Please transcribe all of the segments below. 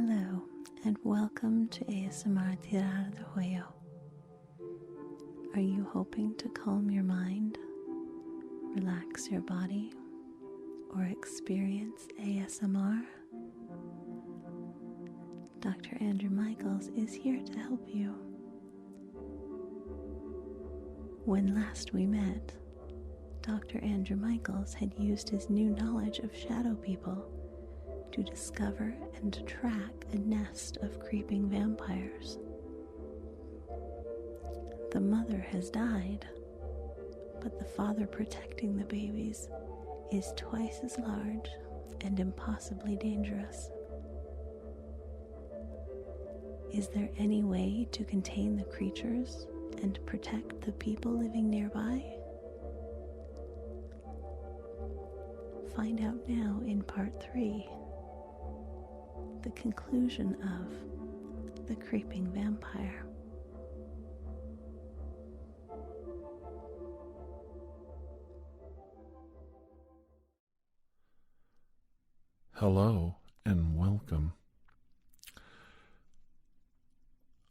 Hello, and welcome to ASMR TirarADeguello. Are you hoping to calm your mind, relax your body, or experience ASMR? Dr. Andrew Michaels is here to help you. When last we met, Dr. Andrew Michaels had used his new knowledge of shadow people to discover and track a nest of creeping vampires. The mother has died, but the father protecting the babies is twice as large and impossibly dangerous. Is there any way to contain the creatures and protect the people living nearby? Find out now in part 3. The conclusion of The Creeping Vampire. Hello and welcome.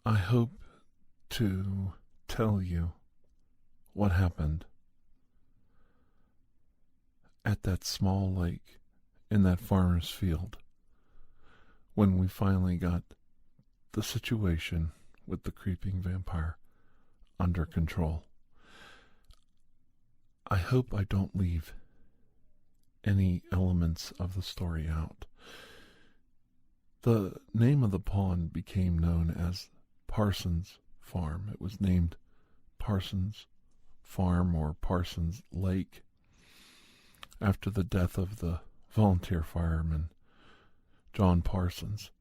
I hope to tell you what happened at that small lake in that farmer's field when we finally got the situation with the creeping vampire under control. I hope I don't leave any elements of the story out. The name of the pond became known as Parsons Farm. It was named Parsons Farm or Parsons Lake after the death of the volunteer fireman John Parsons.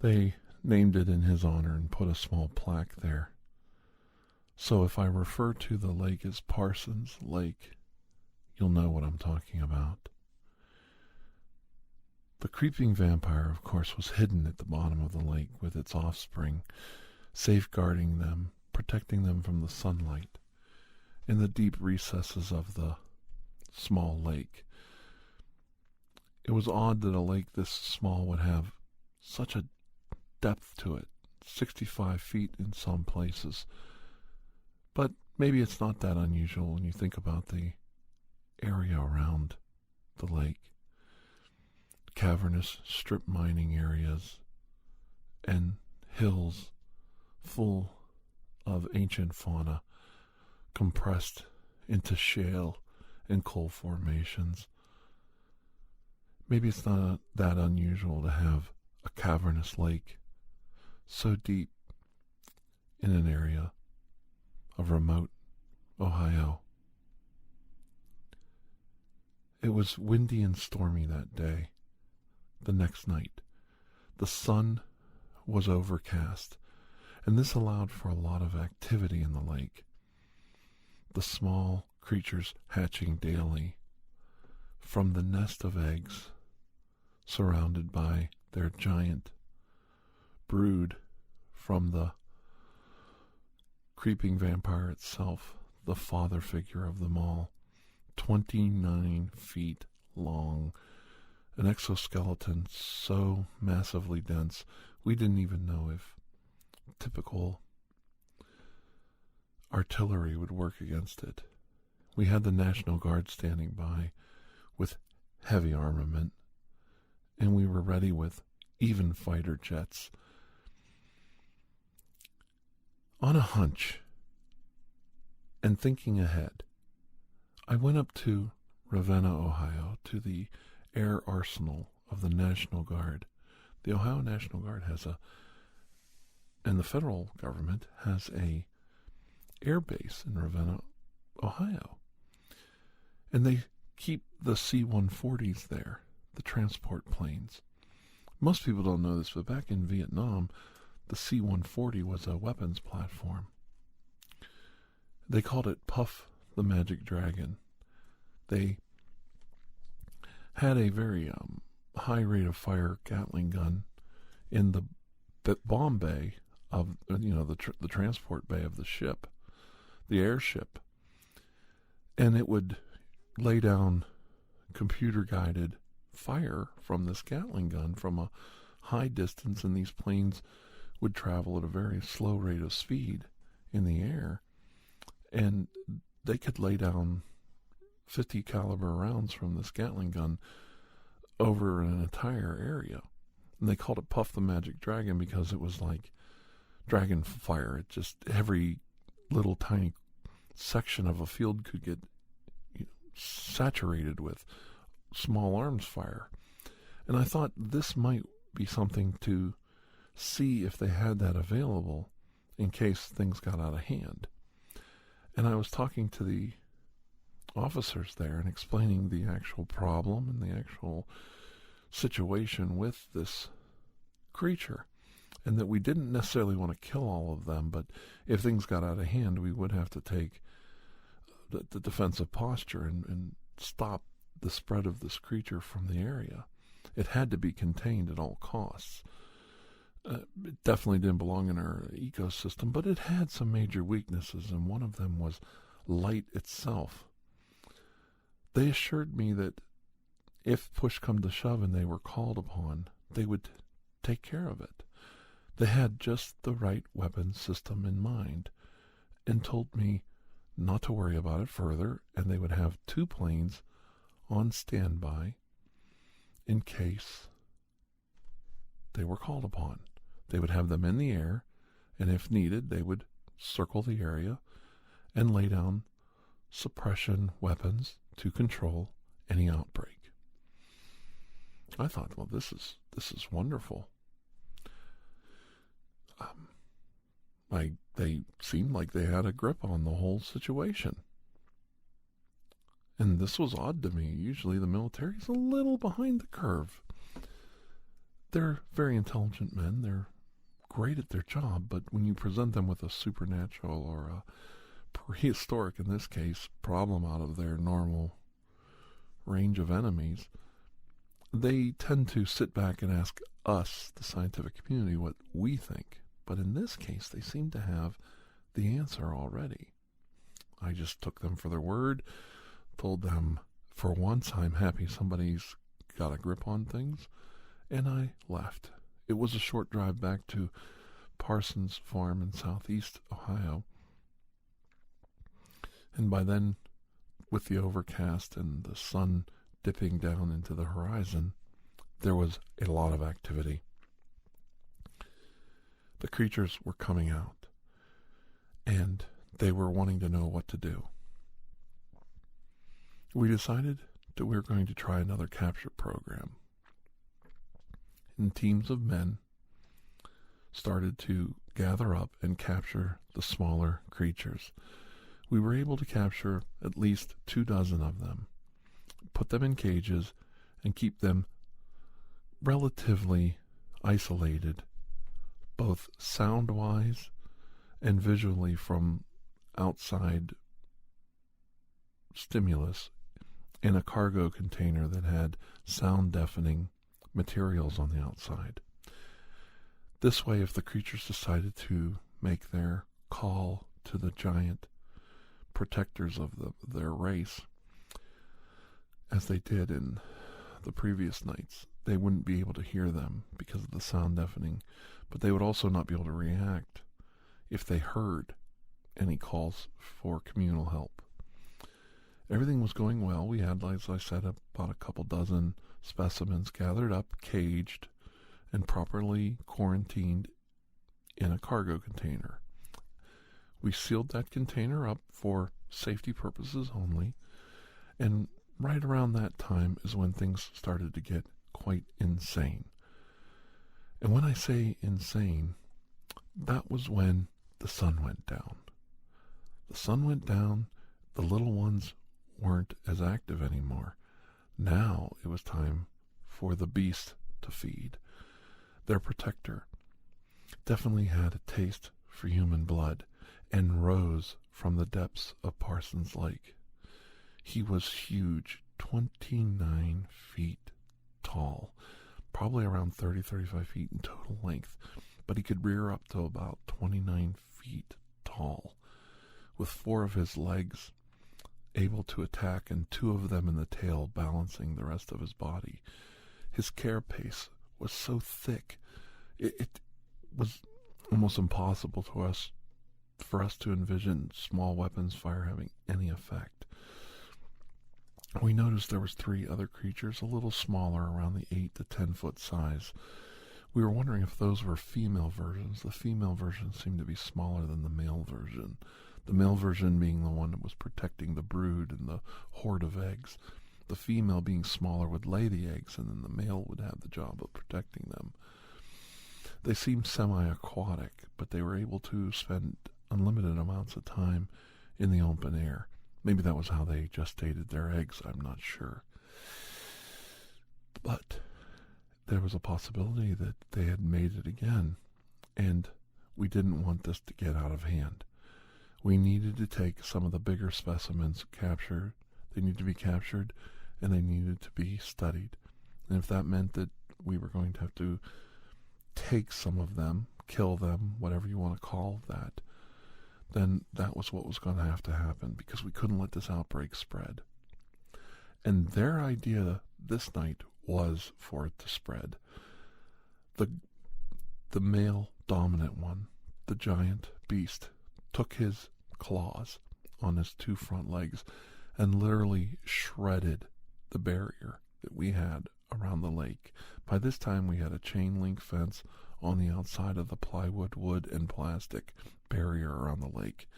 They named it in his honor and put a small plaque there. So if I refer to the lake as Parsons Lake, you'll know what I'm talking about. The creeping vampire, of course, was hidden at the bottom of the lake with its offspring, safeguarding them, protecting them from the sunlight in the deep recesses of the small lake. It was odd that a lake this small would have such a depth to it, 65 feet in some places. But maybe it's not that unusual when you think about the area around the lake. Cavernous strip mining areas and hills full of ancient fauna compressed into shale and coal formations. Maybe it's not that unusual to have a cavernous lake so deep in an area of remote Ohio. It was windy and stormy that day. The next night, the sun was overcast, and this allowed for a lot of activity in the lake. The small creatures hatching daily from the nest of eggs, surrounded by their giant brood from the creeping vampire itself, the father figure of them all, 29 feet long, an exoskeleton so massively dense we didn't even know if typical artillery would work against it. We had the National Guard standing by with heavy armament, and we were ready with even fighter jets. On a hunch, and thinking ahead, I went up to Ravenna, Ohio, to the air arsenal of the National Guard. The Ohio National Guard and the federal government has a air base in Ravenna, Ohio. And they keep the C-140s there, the transport planes. Most people don't know this, but back in Vietnam, the C-140 was a weapons platform. They called it Puff the Magic Dragon. They had a very high rate of fire Gatling gun in the bomb bay of, the transport bay of the ship, the airship. And it would lay down computer-guided fire from this Gatling gun from a high distance, and these planes would travel at a very slow rate of speed in the air, and they could lay down 50 caliber rounds from this Gatling gun over an entire area. And they called it Puff the Magic Dragon because it was like dragon fire. It just, every little tiny section of a field could get saturated with small arms fire. And I thought this might be something to see if they had that available in case things got out of hand. And I was talking to the officers there and explaining the actual problem and the actual situation with this creature, and that we didn't necessarily want to kill all of them, but if things got out of hand, we would have to take the defensive posture and stop the spread of this creature from the area. It had to be contained at all costs. It definitely didn't belong in our ecosystem, but it had some major weaknesses, and one of them was light itself. They assured me that if push come to shove and they were called upon, they would take care of it. They had just the right weapon system in mind and told me not to worry about it further, and they would have 2 planes on standby in case they were called upon. They would have them in the air, and if needed, they would circle the area and lay down suppression weapons to control any outbreak. I thought, well, this is wonderful. They seemed like they had a grip on the whole situation. And this was odd to me. Usually the military is a little behind the curve. They're very intelligent men. They're great at their job, but when you present them with a supernatural or a prehistoric, in this case, problem out of their normal range of enemies, they tend to sit back and ask us, the scientific community, what we think. But in this case, they seem to have the answer already. I just took them for their word, told them, for once, I'm happy somebody's got a grip on things, and I left. It was a short drive back to Parsons Farm in southeast Ohio. And by then, with the overcast and the sun dipping down into the horizon, there was a lot of activity. The creatures were coming out, and they were wanting to know what to do. We decided that we were going to try another capture program. And teams of men started to gather up and capture the smaller creatures. We were able to capture at least 24 of them, put them in cages, and keep them relatively isolated, both sound-wise and visually from outside stimulus, in a cargo container that had sound-deafening materials on the outside. This way, if the creatures decided to make their call to the giant protectors of their race, as they did in the previous nights, they wouldn't be able to hear them because of the sound deafening, but they would also not be able to react if they heard any calls for communal help. Everything was going well. We had, as I said, about a couple dozen specimens gathered up, caged, and properly quarantined in a cargo container. We sealed that container up for safety purposes only, and right around that time is when things started to get quite insane. And when I say insane, that was when the sun went down. The sun went down, the little ones weren't as active anymore. Now it was time for the beast to feed. Their protector definitely had a taste for human blood and rose from the depths of Parsons Lake. He was huge, 29 feet tall, probably around 35 feet in total length, but he could rear up to about 29 feet tall, with 4 of his legs able to attack and 2 of them in the tail balancing the rest of his body. His carapace was so thick. It was almost impossible for us to envision small weapons fire having any effect. We noticed there was 3 other creatures, a little smaller, around the 8 to 10 foot size. We were wondering if those were female versions. The female version seemed to be smaller than the male version. The male version being the one that was protecting the brood and the horde of eggs. The female being smaller would lay the eggs, and then the male would have the job of protecting them. They seemed semi-aquatic, but they were able to spend unlimited amounts of time in the open air. Maybe that was how they gestated their eggs, I'm not sure. But there was a possibility that they had made it again, and we didn't want this to get out of hand. We needed to take some of the bigger specimens captured. They needed to be captured, and they needed to be studied. And if that meant that we were going to have to take some of them, kill them, whatever you want to call that, then that was what was going to have to happen, because we couldn't let this outbreak spread. And their idea this night was for it to spread. The male dominant one, the giant beast, took his claws on his 2 front legs and literally shredded the barrier that we had around the lake. By this time we had a chain link fence on the outside of the plywood, wood, and plastic barrier around the lake.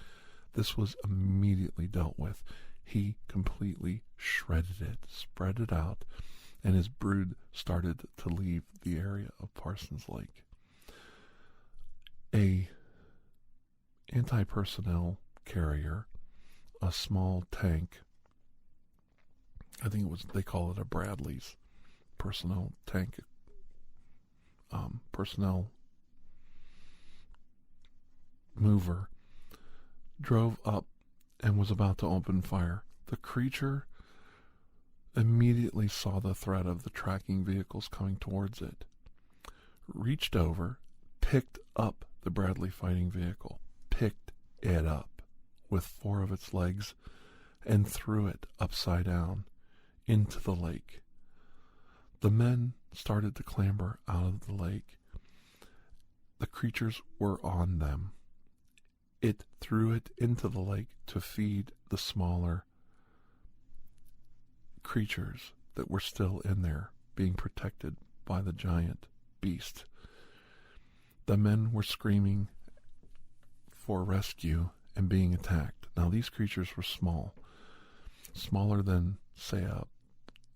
This was immediately dealt with. He completely shredded it, spread it out, and his brood started to leave the area of Parsons Lake. A anti-personnel carrier, a small tank, I think they call it a Bradley's personnel tank, personnel mover, drove up and was about to open fire. The creature immediately saw the threat of the tracking vehicles coming towards it, reached over, picked up the Bradley fighting vehicle, picked it up with 4 of its legs, and threw it upside down into the lake. The men started to clamber out of the lake. The creatures were on them. It threw it into the lake to feed the smaller creatures that were still in there, being protected by the giant beast. The men were screaming for rescue and being attacked. Now these creatures were small, smaller than, say, a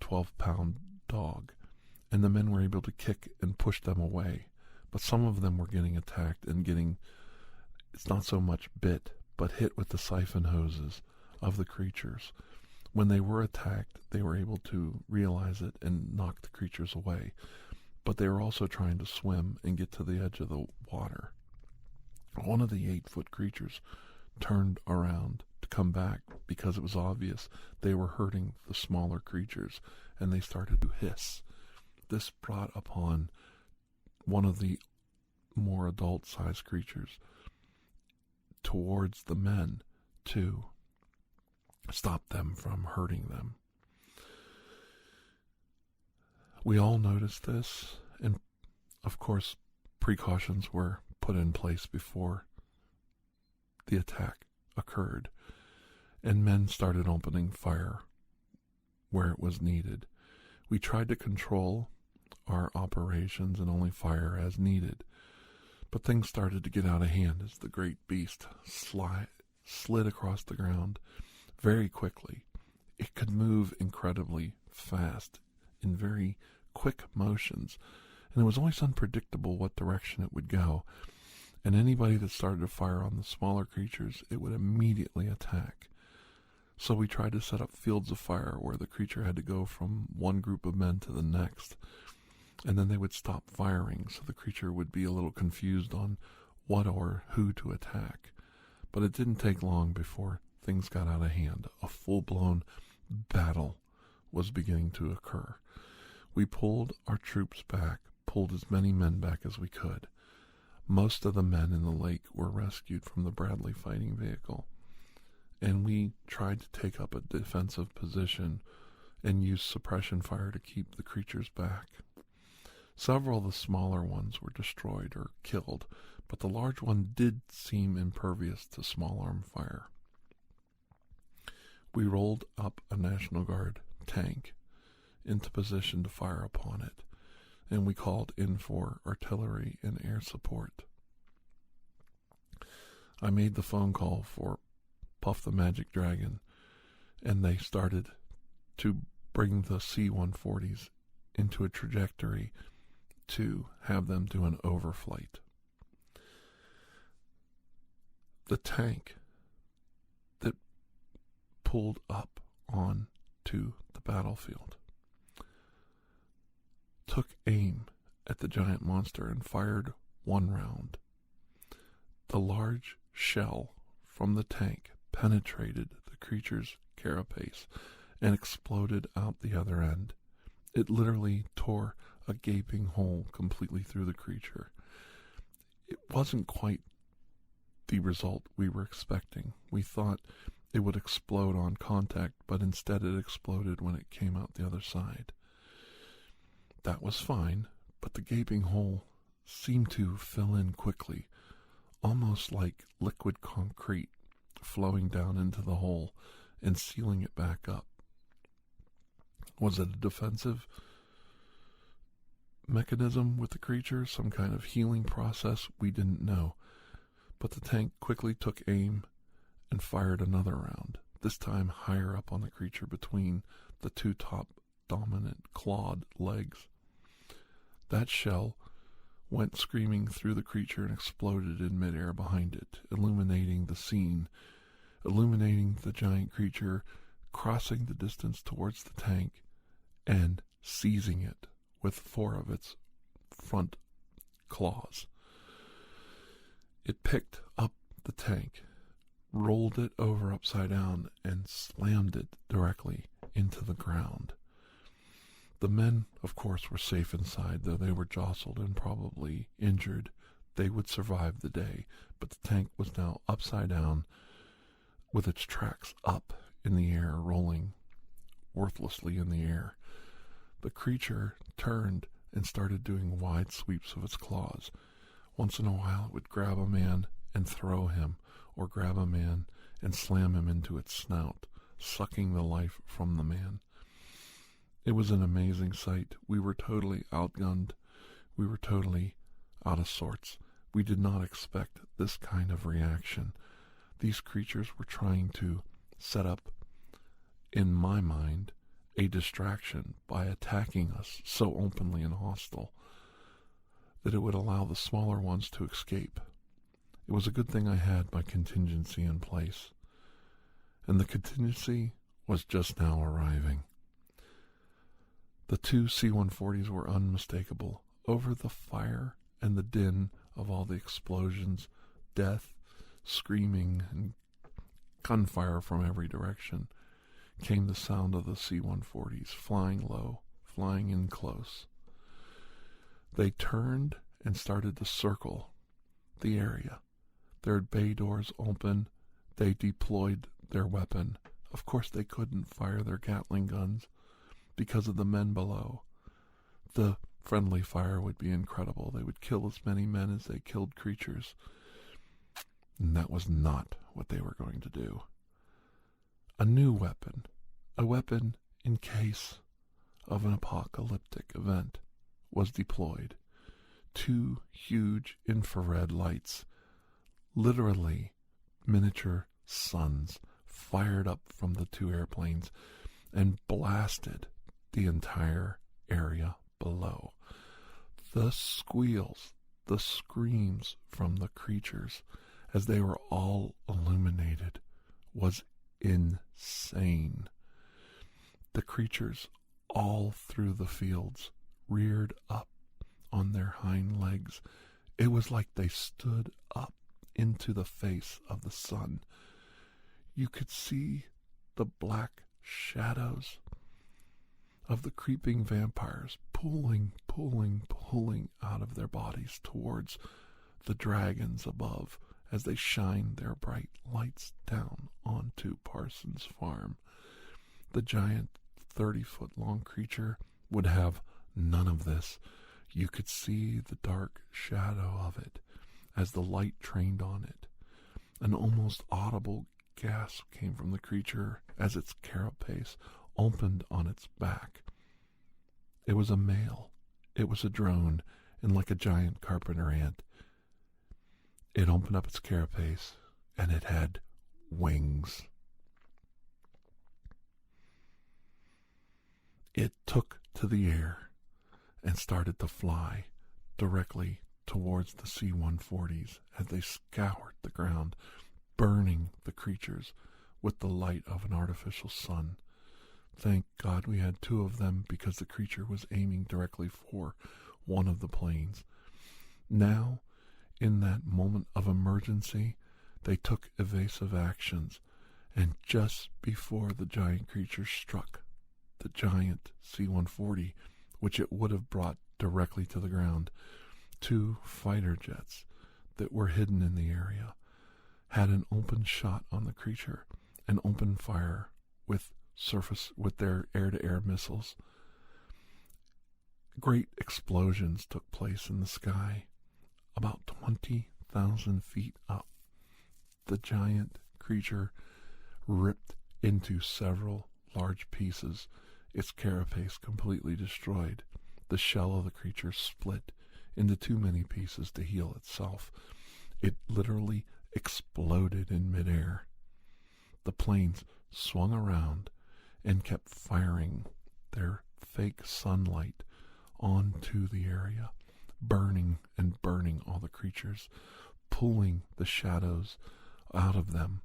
12-pound dog, and the men were able to kick and push them away. But some of them were getting attacked and getting, it's not so much bit, but hit with the siphon hoses of the creatures. When they were attacked, they were able to realize it and knock the creatures away. But they were also trying to swim and get to the edge of the water. One of the 8-foot creatures turned around to come back because it was obvious they were hurting the smaller creatures, and they started to hiss. This brought upon one of the more adult-sized creatures towards the men to stop them from hurting them. We all noticed this, and of course precautions were put in place before the attack occurred, and men started opening fire where it was needed. We tried to control our operations and only fire as needed, but things started to get out of hand as the great beast slid across the ground very quickly. It could move incredibly fast in very quick motions, and it was always unpredictable what direction it would go. And anybody that started to fire on the smaller creatures, it would immediately attack. So we tried to set up fields of fire where the creature had to go from one group of men to the next, and then they would stop firing, so the creature would be a little confused on what or who to attack. But it didn't take long before things got out of hand. A full-blown battle was beginning to occur. We pulled our troops back, pulled as many men back as we could. Most of the men in the lake were rescued from the Bradley fighting vehicle, and we tried to take up a defensive position and use suppression fire to keep the creatures back. Several of the smaller ones were destroyed or killed, but the large one did seem impervious to small-arm fire. We rolled up a National Guard tank into position to fire upon it, and we called in for artillery and air support. I made the phone call for Puff the Magic Dragon, and they started to bring the C-140s into a trajectory to have them do an overflight. The tank that pulled up onto the battlefield took aim at the giant monster and fired one round. The large shell from the tank penetrated the creature's carapace and exploded out the other end. It literally tore a gaping hole completely through the creature. It wasn't quite the result we were expecting. We thought it would explode on contact, but instead it exploded when it came out the other side. That was fine, but the gaping hole seemed to fill in quickly, almost like liquid concrete flowing down into the hole and sealing it back up. Was it a defensive mechanism with the creature, some kind of healing process? We didn't know. But the tank quickly took aim and fired another round, this time higher up on the creature between the two top dominant clawed legs. That shell went screaming through the creature and exploded in midair behind it, illuminating the scene, illuminating the giant creature, crossing the distance towards the tank, and seizing it with 4 of its front claws. It picked up the tank, rolled it over upside down, and slammed it directly into the ground. The men, of course, were safe inside, though they were jostled and probably injured. They would survive the day, but the tank was now upside down with its tracks up in the air, rolling worthlessly in the air. The creature turned and started doing wide sweeps of its claws. Once in a while it would grab a man and throw him, or grab a man and slam him into its snout, sucking the life from the man. It was an amazing sight. We were totally outgunned. We were totally out of sorts. We did not expect this kind of reaction. These creatures were trying to set up, in my mind, a distraction by attacking us so openly and hostile that it would allow the smaller ones to escape. It was a good thing I had my contingency in place, and the contingency was just now arriving. The 2 C-140s were unmistakable. Over the fire and the din of all the explosions, death, screaming, and gunfire from every direction, came the sound of the C-140s flying low, flying in close. They turned and started to circle the area. Their bay doors open. They deployed their weapon. Of course they couldn't fire their Gatling guns because of the men below. The friendly fire would be incredible. They would kill as many men as they killed creatures. And that was not what they were going to do. A new weapon, a weapon in case of an apocalyptic event, was deployed. 2 huge infrared lights, literally miniature suns, fired up from the 2 airplanes and blasted the entire area below. The squeals, the screams from the creatures as they were all illuminated was insane. The creatures all through the fields reared up on their hind legs. It was like they stood up into the face of the sun. You could see the black shadows of the creeping vampires pulling out of their bodies towards the dragons above as they shined their bright lights down onto Parsons Farm. The giant 30-foot-long creature would have none of this. You could see the dark shadow of it as the light trained on it. An almost audible gasp came from the creature as its carapace opened on its back. It was a male. It was a drone, and like a giant carpenter ant, it opened up its carapace, and it had wings. It took to the air and started to fly directly towards the C-140s as they scoured the ground, burning the creatures with the light of an artificial sun. Thank God we had 2 of them, because the creature was aiming directly for one of the planes. Now, in that moment of emergency, they took evasive actions, and just before the giant creature struck the giant C-140, which it would have brought directly to the ground, 2 fighter jets that were hidden in the area had an open shot on the creature and opened fire with their air-to-air missiles. Great explosions took place in the sky, about 20,000 feet up. The giant creature ripped into several large pieces, its carapace completely destroyed. The shell of the creature split into too many pieces to heal itself. It literally exploded in midair. The planes swung around and kept firing their fake sunlight onto the area, burning and burning all the creatures, pulling the shadows out of them.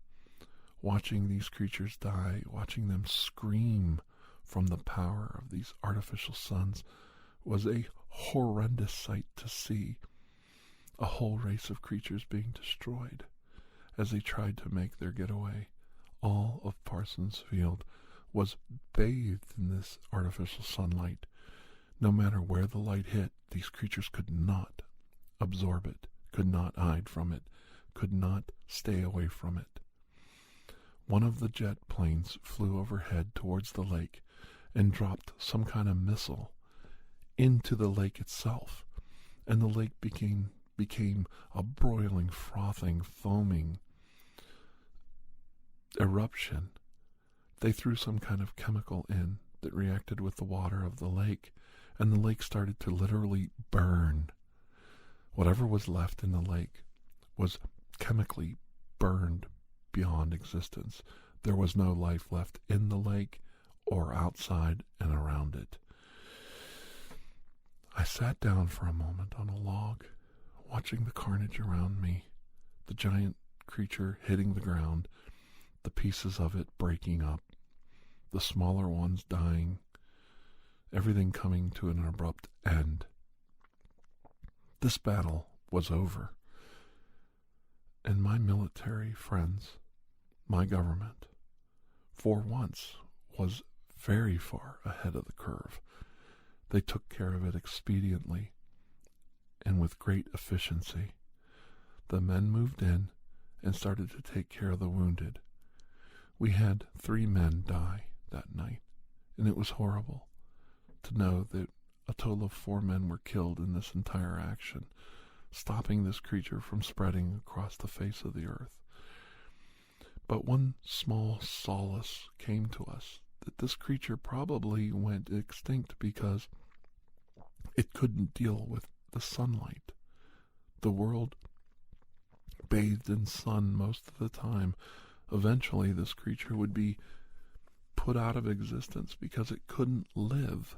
Watching these creatures die, watching them scream from the power of these artificial suns, was a horrendous sight to see. A whole race of creatures being destroyed as they tried to make their getaway. All of Parsons Field was bathed in this artificial sunlight. No matter where the light hit, these creatures could not absorb it, could not hide from it, could not stay away from it. One of the jet planes flew overhead towards the lake and dropped some kind of missile into the lake itself, and the lake became a broiling, frothing, foaming eruption. They threw some kind of chemical in that reacted with the water of the lake, and the lake started to literally burn. Whatever was left in the lake was chemically burned beyond existence. There was no life left in the lake or outside and around it. I sat down for a moment on a log, watching the carnage around me, the giant creature hitting the ground, the pieces of it breaking up, the smaller ones dying, everything coming to an abrupt end. This battle was over, and my military friends, my government, for once was very far ahead of the curve. They took care of it expediently and with great efficiency. The men moved in and started to take care of the wounded. We had 3 men die that night, and it was horrible to know that a total of 4 men were killed in this entire action, stopping this creature from spreading across the face of the earth. But one small solace came to us, that this creature probably went extinct because it couldn't deal with the sunlight. The world bathed in sun most of the time. Eventually this creature would be put out of existence because it couldn't live.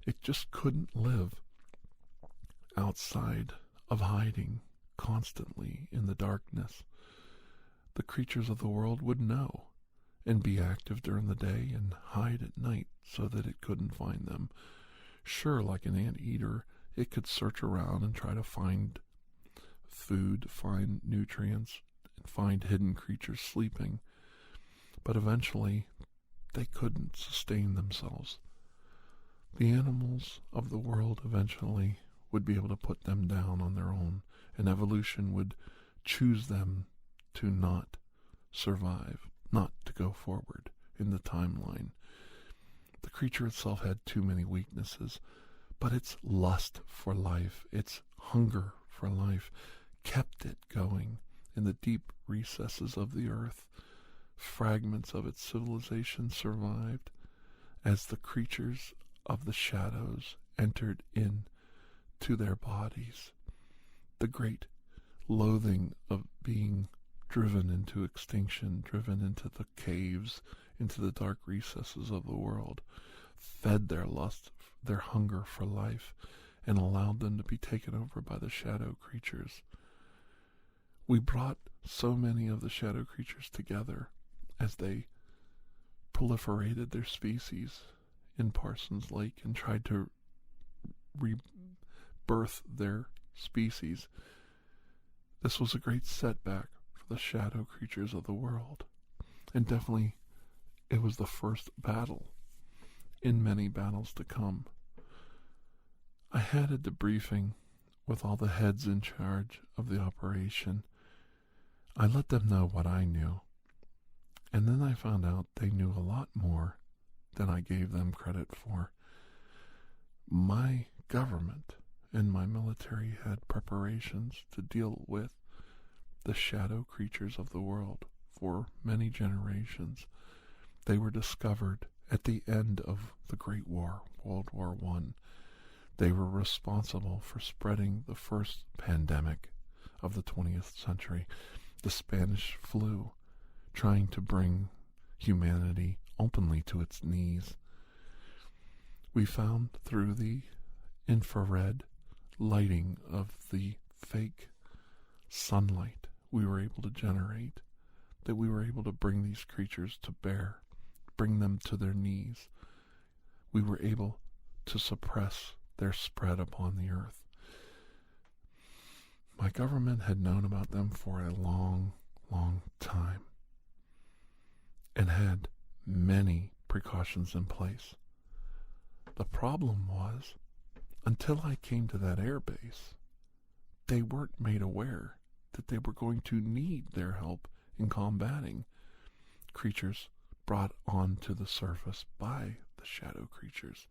It just couldn't live outside of hiding constantly in the darkness. The creatures of the world would know and be active during the day and hide at night so that it couldn't find them. Sure, like an anteater, it could search around and try to find food, find nutrients, and find hidden creatures sleeping. But eventually, they couldn't sustain themselves. The animals of the world eventually would be able to put them down on their own, and evolution would choose them to not survive, not to go forward in the timeline. The creature itself had too many weaknesses, But its lust for life, its hunger for life, kept it going in the deep recesses of the earth. Fragments of its civilization survived as the creatures of the shadows entered in to their bodies. The great loathing of being driven into extinction, driven into the caves, into the dark recesses of the world, fed their lust, their hunger for life, and allowed them to be taken over by the shadow creatures. We brought so many of the shadow creatures together as they proliferated their species in Parsons Lake and tried to rebirth their species. This was a great setback for the shadow creatures of the world, and definitely it was the first battle in many battles to come. I had a debriefing with all the heads in charge of the operation. I let them know what I knew, and then I found out they knew a lot more than I gave them credit for. My government and my military had preparations to deal with the shadow creatures of the world for many generations. They were discovered at the end of the Great War, World War I. They were responsible for spreading the first pandemic of the 20th century, the Spanish flu, trying to bring humanity openly to its knees. We found through the infrared lighting of the fake sunlight we were able to generate that we were able to bring these creatures to bear, bring them to their knees. We were able to suppress their spread upon the earth. My government had known about them for a long, long time and had many precautions in place. The problem was, until I came to that air base, they weren't made aware that they were going to need their help in combating creatures brought onto the surface by the shadow creatures.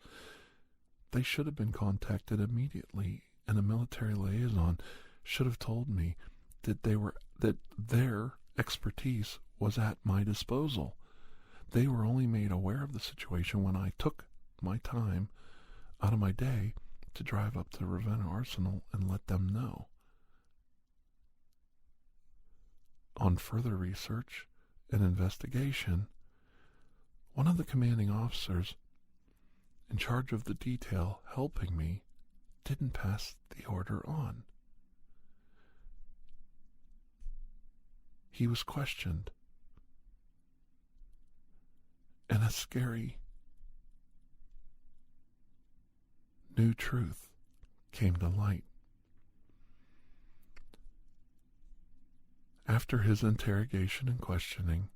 They should have been contacted immediately, and a military liaison should have told me that their expertise was at my disposal. They were only made aware of the situation when I took my time out of my day to drive up to Ravenna Arsenal and let them know. On further research and investigation, one of the commanding officers in charge of the detail helping me didn't pass the order on. He was questioned, and a scary new truth came to light. After his interrogation and questioning,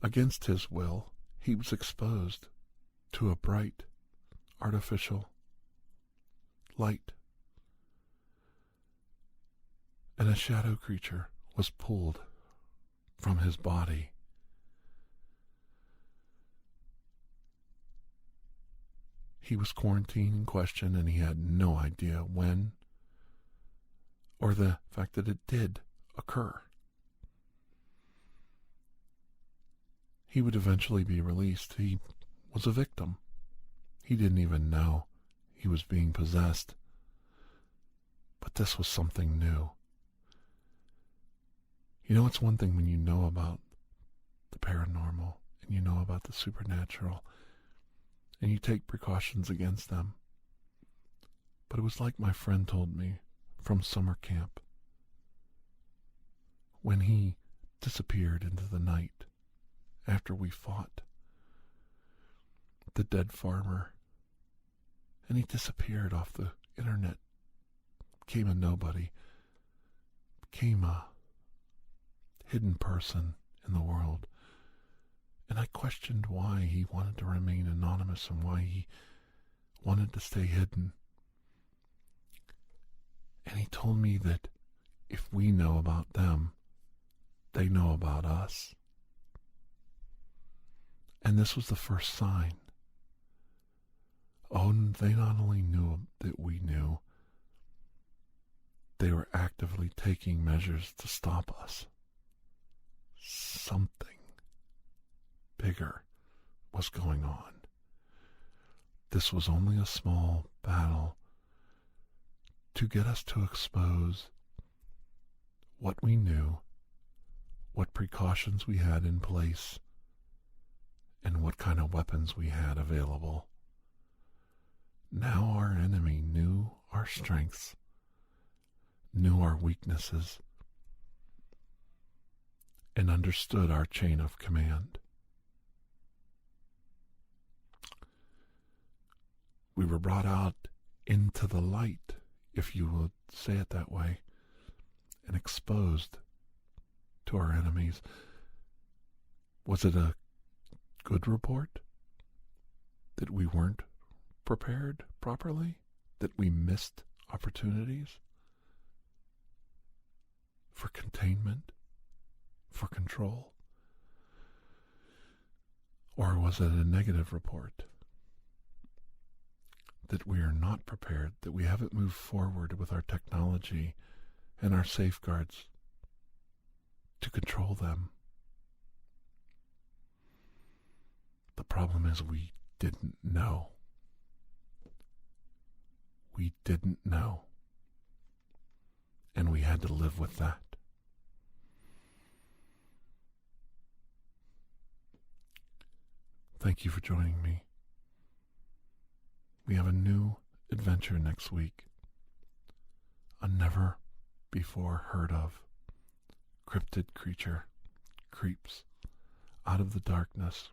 against his will, he was exposed to a bright, artificial light, and a shadow creature was pulled from his body. He was quarantined and questioned, and he had no idea when or the fact that it did occur. He would eventually be released. He was a victim. He didn't even know he was being possessed. But this was something new. You know, it's one thing when you know about the paranormal and you know about the supernatural and you take precautions against them. But it was like my friend told me from summer camp when he disappeared into the night after we fought the dead farmer, and he disappeared off the internet, became a nobody, became a hidden person in the world. And I questioned why he wanted to remain anonymous and why he wanted to stay hidden. And he told me that if we know about them, they know about us. And this was the first sign. Oh And they not only knew that we knew, they were actively taking measures to stop us. Something bigger was going on. This was only a small battle to get us to expose what we knew, what precautions we had in place, and what kind of weapons we had available. Now our enemy knew our strengths, knew our weaknesses, and understood our chain of command. We were brought out into the light, if you would say it that way, and exposed to our enemies. Was it a good report? That we weren't prepared properly? That we missed opportunities for containment, for control? Or was it a negative report? That we are not prepared, that we haven't moved forward with our technology and our safeguards to control them? The problem is we didn't know. We didn't know. And we had to live with that. Thank you for joining me. We have a new adventure next week. A never before heard of cryptid creature creeps out of the darkness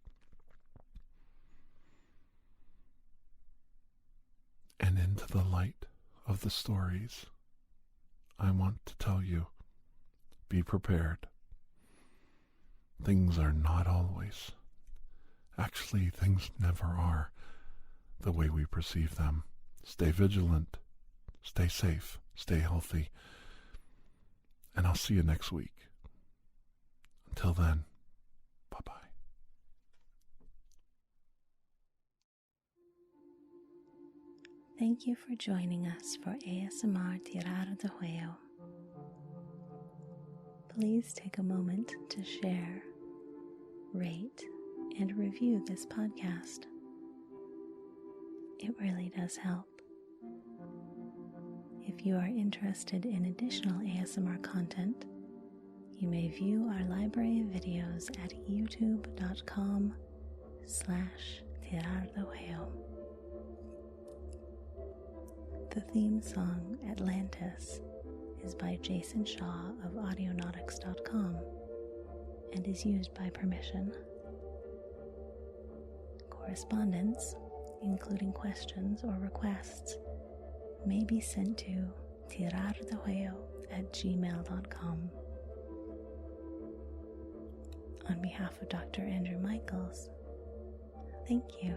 and into the light of the stories. I want to tell you, be prepared. Things are not always, actually things never are, the way we perceive them. Stay vigilant, stay safe, stay healthy, and I'll see you next week. Until then, bye-bye. Thank you for joining us for ASMR TirarADeguello. Please take a moment to share, rate, and review this podcast. It really does help. If you are interested in additional ASMR content, you may view our library of videos at youtube.com/TirarADeguello. The theme song, Atlantis, is by Jason Shaw of audionautics.com and is used by permission. Correspondence, including questions or requests, may be sent to TirarADeguello@gmail.com. On behalf of Dr. Andrew Michaels, thank you.